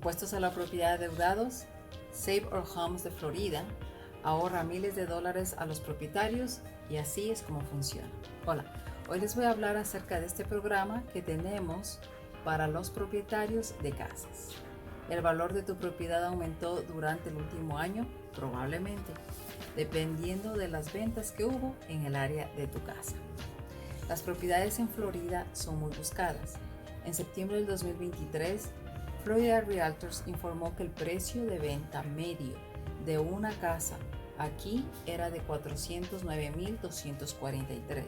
impuestos a la propiedad adeudados, Save Our Homes de Florida ahorra miles de dólares a los propietarios y así es como funciona. Hola, hoy les voy a hablar acerca de este programa que tenemos para los propietarios de casas. ¿El valor de tu propiedad aumentó durante el último año? Probablemente, dependiendo de las ventas que hubo en el área de tu casa. Las propiedades en Florida son muy buscadas. En septiembre del 2023, Florida Realtors informó que el precio de venta medio de una casa aquí era de $409,243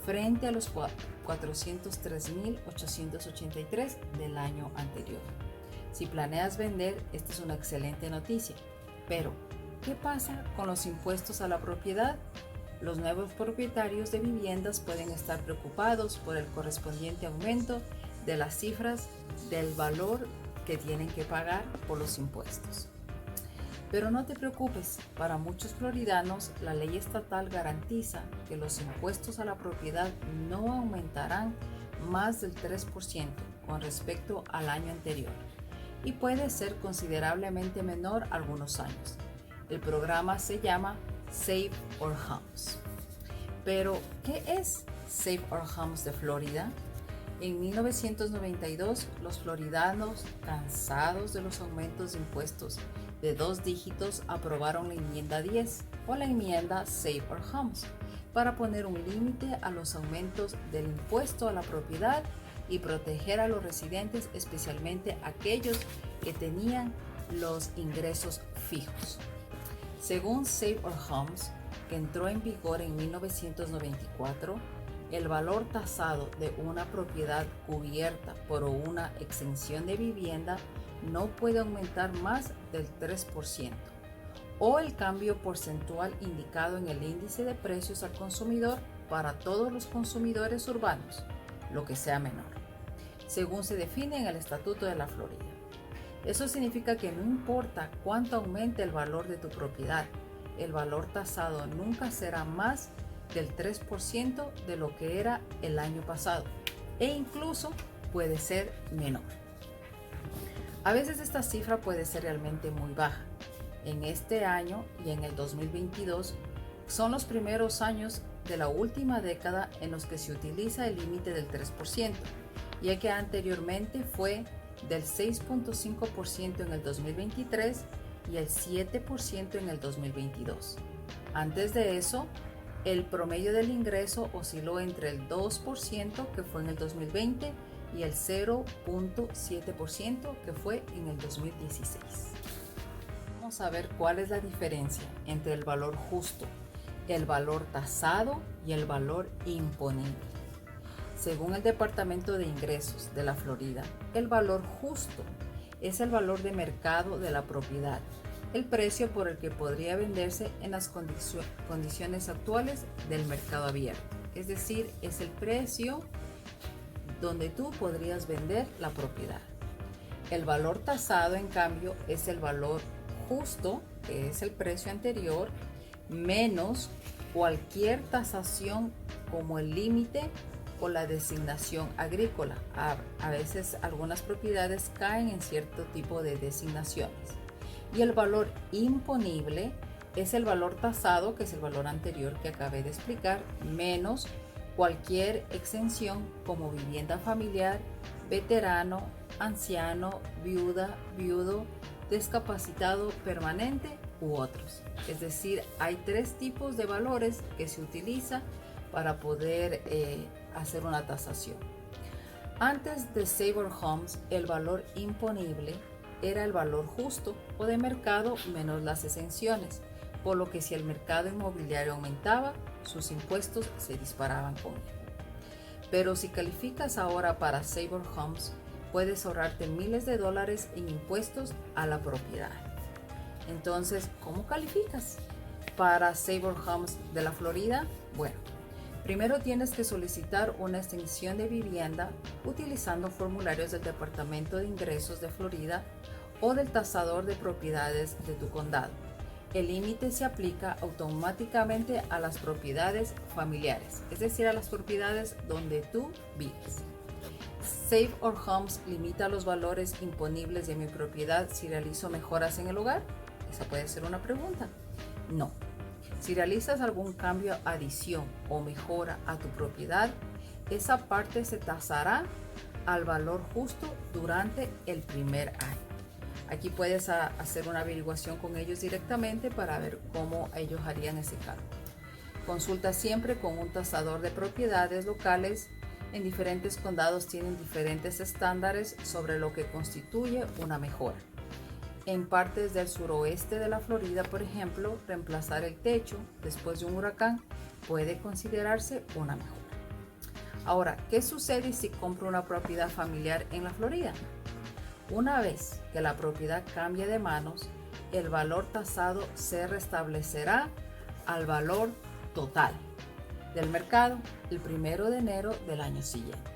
frente a los $403,883 del año anterior. Si planeas vender, esta es una excelente noticia. Pero, ¿qué pasa con los impuestos a la propiedad? Los nuevos propietarios de viviendas pueden estar preocupados por el correspondiente aumento de las cifras del valor que tienen que pagar por los impuestos. Pero no te preocupes, para muchos floridanos la ley estatal garantiza que los impuestos a la propiedad no aumentarán más del 3% con respecto al año anterior y puede ser considerablemente menor algunos años. El programa se llama Save Our Homes. Pero, ¿qué es Save Our Homes de Florida? En 1992, los floridanos, cansados de los aumentos de impuestos de 2 dígitos, aprobaron la enmienda 10 o la enmienda Save Our Homes para poner un límite a los aumentos del impuesto a la propiedad y proteger a los residentes, especialmente aquellos que tenían los ingresos fijos. Según Save Our Homes, que entró en vigor en 1994, el valor tasado de una propiedad cubierta por una exención de vivienda no puede aumentar más del 3% o el cambio porcentual indicado en el índice de precios al consumidor para todos los consumidores urbanos, lo que sea menor, según se define en el Estatuto de la Florida. Eso significa que no importa cuánto aumente el valor de tu propiedad, el valor tasado nunca será más del 3% de lo que era el año pasado e incluso puede ser menor. A veces esta cifra puede ser realmente muy baja. En este año y en el 2022 son los primeros años de la última década en los que se utiliza el límite del 3%, ya que anteriormente fue del 6.5% en el 2023 y el 7% en el 2022. Antes de eso, el promedio del ingreso osciló entre el 2% que fue en el 2020 y el 0.7% que fue en el 2016. Vamos a ver cuál es la diferencia entre el valor justo, el valor tasado y el valor imponible. Según el Departamento de Ingresos de la Florida, el valor justo es el valor de mercado de la propiedad, el precio por el que podría venderse en las condiciones actuales del mercado abierto. Es decir, es el precio donde tú podrías vender la propiedad. El valor tasado, en cambio, es el valor justo, que es el precio anterior, menos cualquier tasación como el límite o la designación agrícola. A veces algunas propiedades caen en cierto tipo de designaciones. Y el valor imponible es el valor tasado, que es el valor anterior que acabé de explicar, menos cualquier exención como vivienda familiar, veterano, anciano, viuda, viudo, discapacitado permanente u otros. Es decir, hay 3 tipos de valores que se utiliza para poder hacer una tasación. Antes de Save Our Homes, el valor imponible era el valor justo o de mercado menos las exenciones, por lo que si el mercado inmobiliario aumentaba, sus impuestos se disparaban con él. Pero si calificas ahora para Save Our Homes, puedes ahorrarte miles de dólares en impuestos a la propiedad. Entonces, ¿cómo calificas para Save Our Homes de la Florida? Bueno, primero tienes que solicitar una extensión de vivienda utilizando formularios del Departamento de Ingresos de Florida o del tasador de propiedades de tu condado. El límite se aplica automáticamente a las propiedades familiares, es decir, a las propiedades donde tú vives. Save Our Homes limita los valores imponibles de mi propiedad si realizo mejoras en el hogar. Esa puede ser una pregunta. No. Si realizas algún cambio, adición o mejora a tu propiedad, esa parte se tasará al valor justo durante el primer año. Aquí puedes hacer una averiguación con ellos directamente para ver cómo ellos harían ese cálculo. Consulta siempre con un tasador de propiedades locales. En diferentes condados tienen diferentes estándares sobre lo que constituye una mejora. En partes del suroeste de la Florida, por ejemplo, reemplazar el techo después de un huracán puede considerarse una mejora. Ahora, ¿qué sucede si compro una propiedad familiar en la Florida? Una vez que la propiedad cambie de manos, el valor tasado se restablecerá al valor total del mercado el 1 de enero del año siguiente,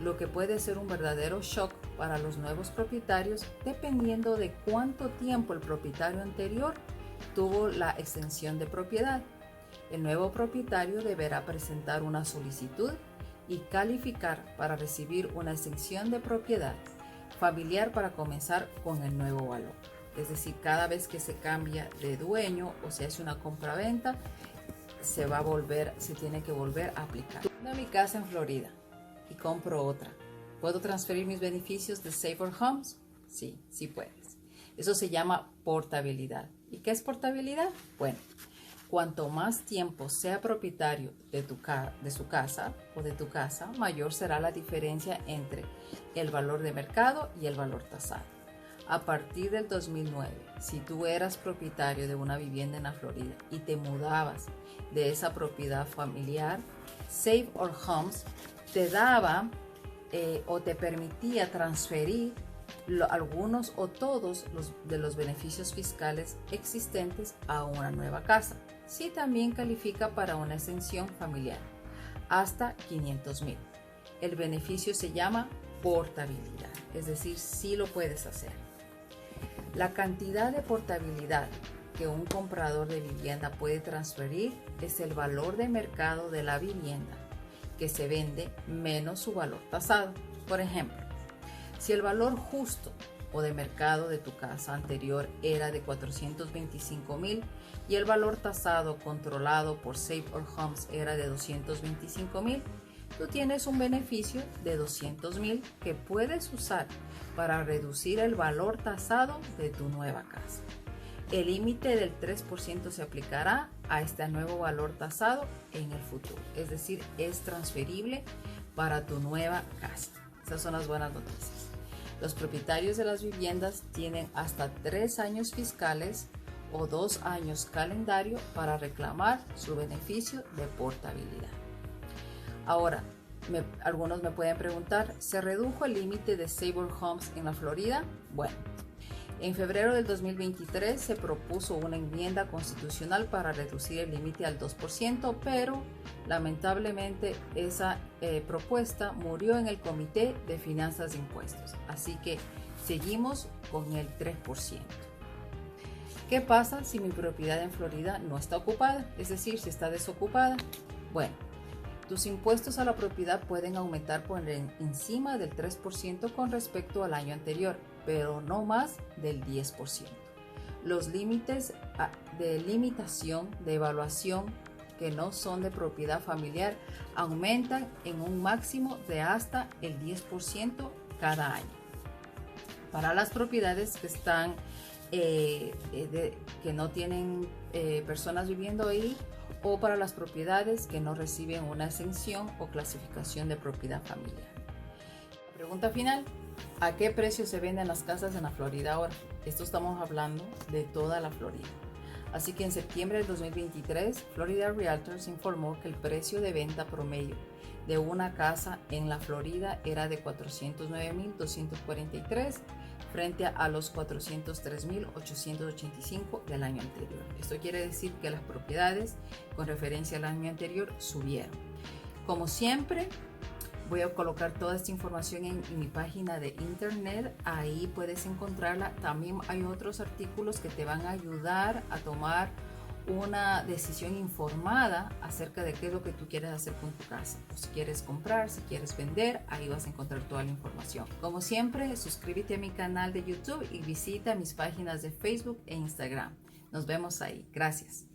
lo que puede ser un verdadero shock para los nuevos propietarios dependiendo de cuánto tiempo el propietario anterior tuvo la extensión de propiedad. El nuevo propietario deberá presentar una solicitud y calificar para recibir una extensión de propiedad familiar para comenzar con el nuevo valor. Es decir, cada vez que se cambia de dueño o se hace una compra-venta, se tiene que volver a aplicar. Tengo mi casa en Florida y compro otra. ¿Puedo transferir mis beneficios de Save Our Homes? Sí, sí puedes. Eso se llama portabilidad. ¿Y qué es portabilidad? Bueno, cuanto más tiempo sea propietario de su casa o de tu casa, mayor será la diferencia entre el valor de mercado y el valor tasado. A partir del 2009, si tú eras propietario de una vivienda en la Florida y te mudabas de esa propiedad familiar, Save Our Homes te daba o te permitía transferir algunos o todos de los beneficios fiscales existentes a una nueva casa. Sí, también califica para una exención familiar hasta $500,000. El beneficio se llama portabilidad, es decir, sí lo puedes hacer. La cantidad de portabilidad que un comprador de vivienda puede transferir es el valor de mercado de la vivienda que se vende menos su valor tasado. Por ejemplo, si el valor justo o de mercado de tu casa anterior era de $425,000 y el valor tasado controlado por Save Our Homes era de $225,000, tú tienes un beneficio de $200,000 que puedes usar para reducir el valor tasado de tu nueva casa. El límite del 3% se aplicará a este nuevo valor tasado en el futuro, es decir, es transferible para tu nueva casa. Esas son las buenas noticias. Los propietarios de las viviendas tienen hasta 3 años fiscales o 2 años calendario para reclamar su beneficio de portabilidad. Ahora, algunos me pueden preguntar, ¿se redujo el límite de Save Our Homes en la Florida? Bueno, en febrero del 2023 se propuso una enmienda constitucional para reducir el límite al 2%, pero lamentablemente esa propuesta murió en el Comité de Finanzas e Impuestos, así que seguimos con el 3%. ¿Qué pasa si mi propiedad en Florida no está ocupada? Es decir, si está desocupada. Bueno, tus impuestos a la propiedad pueden aumentar por encima del 3% con respecto al año anterior, pero no más del 10%. Los límites de limitación de evaluación que no son de propiedad familiar aumentan en un máximo de hasta el 10% cada año. Para las propiedades que están que no tienen personas viviendo ahí, o para las propiedades que no reciben una exención o clasificación de propiedad familiar. La pregunta final, ¿a qué precio se venden las casas en la Florida ahora? Esto estamos hablando de toda la Florida. Así que en septiembre del 2023, Florida Realtors informó que el precio de venta promedio de una casa en la Florida era de $409,243 frente a los $403,885 del año anterior. Esto quiere decir que las propiedades con referencia al año anterior subieron. Como siempre, voy a colocar toda esta información en mi página de internet, ahí puedes encontrarla. También hay otros artículos que te van a ayudar a tomar una decisión informada acerca de qué es lo que tú quieres hacer con tu casa. Si quieres comprar, si quieres vender, ahí vas a encontrar toda la información. Como siempre, suscríbete a mi canal de YouTube y visita mis páginas de Facebook e Instagram. Nos vemos ahí. Gracias.